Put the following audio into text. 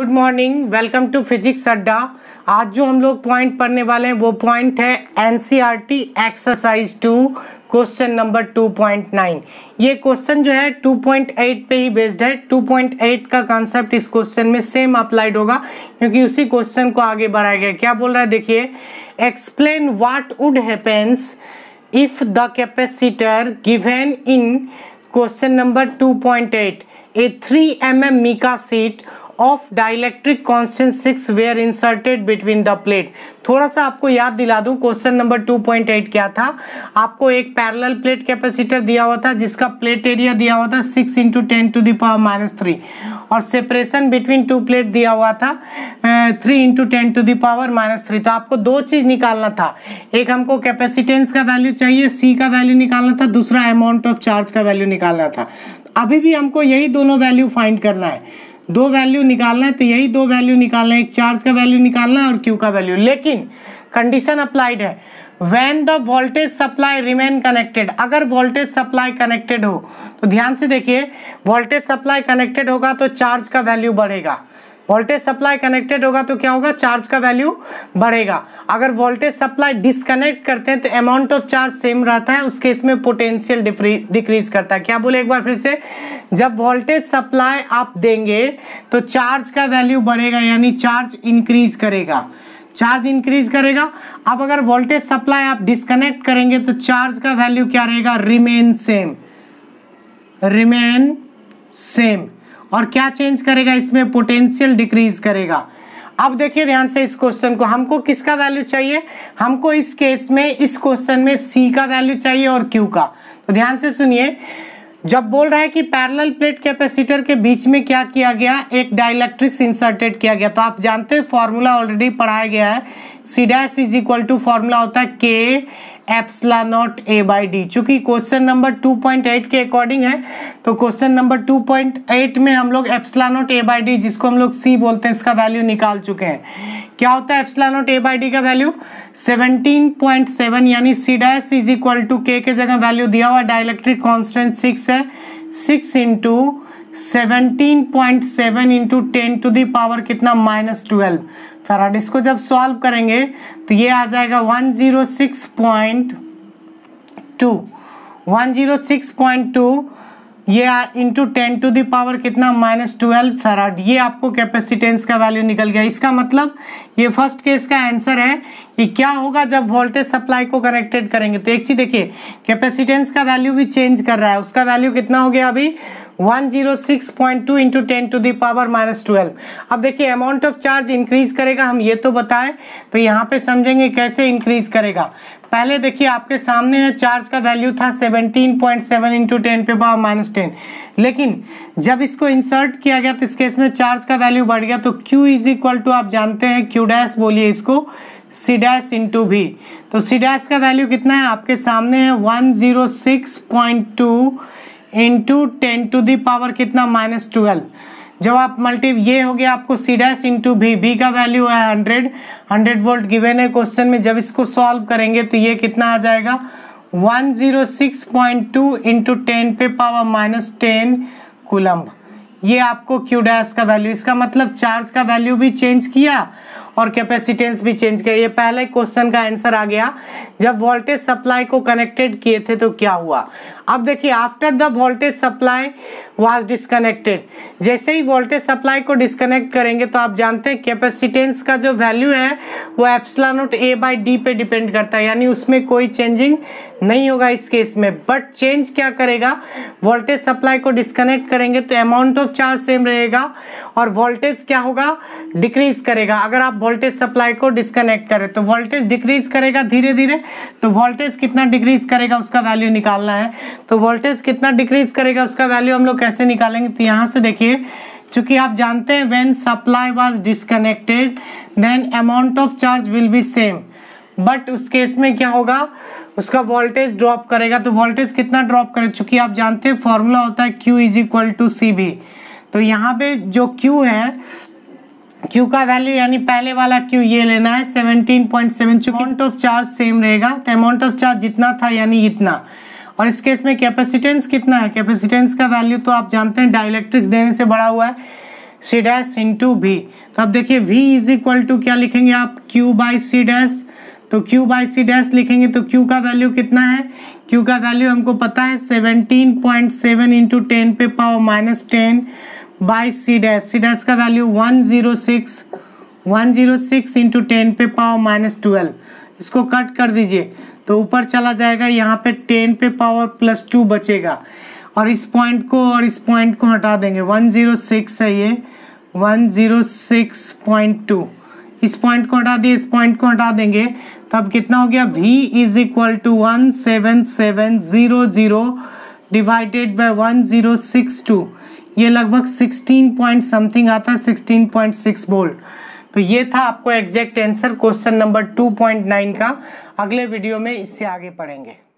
Good morning, welcome to physics Adda. आज जो हम लोग पॉइंट पढ़ने वाले हैं वो पॉइंट है एनसीईआरटी एक्सरसाइज 2 क्वेश्चन नंबर 2.9। ये क्वेश्चन जो है 2.8 पे ही बेस्ड है। 2.8 का कॉन्सेप्ट इस क्वेश्चन में सेम अप्लाइड होगा क्योंकि उसी क्वेश्चन को आगे बढ़ाया गया। क्या बोल रहा है देखिए, explain what would happens if the capacitor given in question number 2.8 a 3 mm mica sheet of dielectric constant 6 were inserted between the plate। थोड़ा सा आपको याद दिला दूं, क्वेश्चन नंबर 2.8 क्या था। आपको एक पैरेलल प्लेट कैपेसिटर दिया हुआ था जिसका प्लेट एरिया दिया हुआ था 6 × 10⁻³ और सेपरेशन बिटवीन टू प्लेट दिया हुआ था 3 × 10⁻³ तो आपको दो चीज निकालना था। एक हमको कैपेसिटेंस का वैल्यू चाहिए, सी का वैल्यू निकालना था, दूसरा अमाउंट ऑफ चार्ज का वैल्यू निकालना था। अभी भी हमको यही दोनों वैल्यू फाइंड करना है, दो वैल्यू निकालना है, तो यही दो वैल्यू निकालना है, एक चार्ज का वैल्यू निकालना है और क्यू का वैल्यू। लेकिन कंडीशन अप्लाइड है, when the voltage supply remain connected. अगर वोल्टेज सप्लाई कनेक्टेड हो तो ध्यान से देखिए, वोल्टेज सप्लाई कनेक्टेड होगा तो चार्ज का वैल्यू बढ़ेगा। वोल्टेज सप्लाई कनेक्टेड होगा तो क्या होगा, चार्ज का वैल्यू बढ़ेगा। अगर वोल्टेज सप्लाई डिस्कनेक्ट करते हैं तो अमाउंट ऑफ चार्ज सेम रहता है, उस केस में पोटेंशियल डिक्रीज करता है। क्या बोले एक बार फिर से, जब वोल्टेज सप्लाई आप देंगे तो चार्ज का वैल्यू बढ़ेगा, यानी चार्ज इंक्रीज करेगा, चार्ज इंक्रीज करेगा। अब अगर वोल्टेज सप्लाई आप डिस्कनेक्ट करेंगे तो चार्ज का वैल्यू क्या रहेगा, रिमेन सेम, रिमेन सेम। और क्या चेंज करेगा इसमें, पोटेंशियल डिक्रीज करेगा। अब देखिए ध्यान से इस क्वेश्चन को, हमको किसका वैल्यू चाहिए, हमको इस केस में, इस क्वेश्चन में सी का वैल्यू चाहिए और क्यू का। तो ध्यान से सुनिए, जब बोल रहा है कि पैरेलल प्लेट कैपेसिटर के बीच में क्या किया गया, एक डाइलेक्ट्रिक्स इंसर्टेड किया गया। तो आप जानते हैं फॉर्मूला ऑलरेडी पढ़ाया गया है, C dash is equal to formula होता है K epsilon not A by D. चूंकि क्वेश्चन नंबर 2.8 के अकॉर्डिंग है तो क्वेश्चन नंबर 2.8 में हम लोग epsilon not A by D, जिसको हम लोग सी बोलते हैं, इसका वैल्यू निकाल चुके हैं। क्या होता है epsilon not A by D का वैल्यू 17.7, यानी C dash is equal to K जगह वैल्यू दिया हुआ, डाइलेक्ट्रिक कांस्टेंट 6 है, 6 × 17.7 × 10⁻, कितना, -12 फैराड। इसको जब सॉल्व करेंगे तो ये आ जाएगा 106.2, 106.2 ये इंटू 10⁻, कितना, -12 फैराड। ये आपको कैपेसिटेंस का वैल्यू निकल गया। इसका मतलब ये फर्स्ट केस का आंसर है कि क्या होगा जब वोल्टेज सप्लाई को कनेक्टेड करेंगे। तो एक चीज देखिए, कैपेसिटेंस का वैल्यू भी चेंज कर रहा है, उसका वैल्यू कितना हो गया अभी 106.2 × 10⁻⁻12। अब देखिए अमाउंट ऑफ चार्ज इंक्रीज करेगा, हम ये तो बताएं, तो यहाँ पे समझेंगे कैसे इंक्रीज करेगा। पहले देखिए आपके सामने है, चार्ज का वैल्यू था 17.7 × 10⁻⁻10, लेकिन जब इसको इंसर्ट किया गया तो इस केस में चार्ज का वैल्यू बढ़ गया। तो Q इज इक्वल टू, आप जानते हैं Q डैश बोलिए इसको, C डैश × V। तो C डैश का वैल्यू कितना है आपके सामने है 106.2 × 10⁻, कितना, -12। जब आप ये हो गया आपको C डैश × V, V का वैल्यू है 100 वोल्ट गिवन है क्वेश्चन में। जब इसको सॉल्व करेंगे तो ये कितना आ जाएगा 106.2 × 10⁻⁻10 कूलम्ब। ये आपको Q डैश का वैल्यू, इसका मतलब चार्ज का वैल्यू भी चेंज किया और कैपेसिटेंस भी चेंज किया। ये पहले क्वेश्चन का आंसर आ गया, जब वोल्टेज सप्लाई को कनेक्टेड किए थे तो क्या हुआ। अब देखिए, after the voltage supply was disconnected, जैसे ही वोल्टेज सप्लाई को डिस्कनेक्ट करेंगे तो आप जानते हैं कैपेसिटेंस का जो वैल्यू है वो epsilon not A by D पे डिपेंड करता है, यानी उसमें कोई चेंजिंग नहीं होगा इस केस में। बट चेंज क्या करेगा, वोल्टेज सप्लाई को डिस्कनेक्ट करेंगे तो अमाउंट ऑफ चार्ज सेम रहेगा और वोल्टेज क्या होगा, डिक्रीज करेगा। अगर आप वोल्टेज सप्लाई को डिस्कनेक्ट करें तो वोल्टेज डिक्रीज करेगा धीरे धीरे। तो वोल्टेज कितना डिक्रीज करेगा उसका वैल्यू निकालना है। तो वोल्टेज कितना डिक्रीज करेगा उसका वैल्यू हम लोग कैसे निकालेंगे, तो यहाँ से देखिए, चूंकि आप जानते हैं when supply was disconnected then amount of charge will be same, but उस केस में क्या होगा, उसका वोल्टेज ड्रॉप करेगा। तो वोल्टेज कितना ड्रॉप करेगा, चूंकि आप जानते हैं फॉर्मूला होता है Q is equal to CB। तो यहाँ पे जो Q है, Q का वैल्यू यानी पहले वाला Q ये लेना है 17.7, चूंकि अमाउंट ऑफ चार्ज सेम रहेगा तो अमाउंट ऑफ चार्ज जितना था यानी इतना। और इस केस में कैपेसिटेंस कितना है, कैपेसिटेंस का वैल्यू तो आप जानते हैं डाइलेक्ट्रिक्स देने से बढ़ा हुआ है, सी डैश इंटू वी। तो अब देखिए v इज इक्वल टू क्या लिखेंगे आप, q बाई सी डैश। तो q बाई सी डैश लिखेंगे तो q का वैल्यू कितना है, q का वैल्यू हमको पता है 17.7 इंटू 10 पे power minus 10 by C dash. C dash का वैल्यू 106 इंटू 10 पे पावर माइनस 12। इसको कट कर दीजिए तो ऊपर चला जाएगा, यहाँ पे 10 पे पावर प्लस 2 बचेगा और इस पॉइंट को हटा देंगे। 106 है ये, 106.2। इस पॉइंट को हटा दिए, इस पॉइंट को हटा देंगे तब कितना हो गया, v is equal to 17700 divided by 1062। ये लगभग 16 पॉइंट समथिंग आता है, 16.6 वोल्ट। तो ये था आपको एग्जैक्ट आंसर क्वेश्चन नंबर 2.9 का। अगले वीडियो में इससे आगे पढ़ेंगे।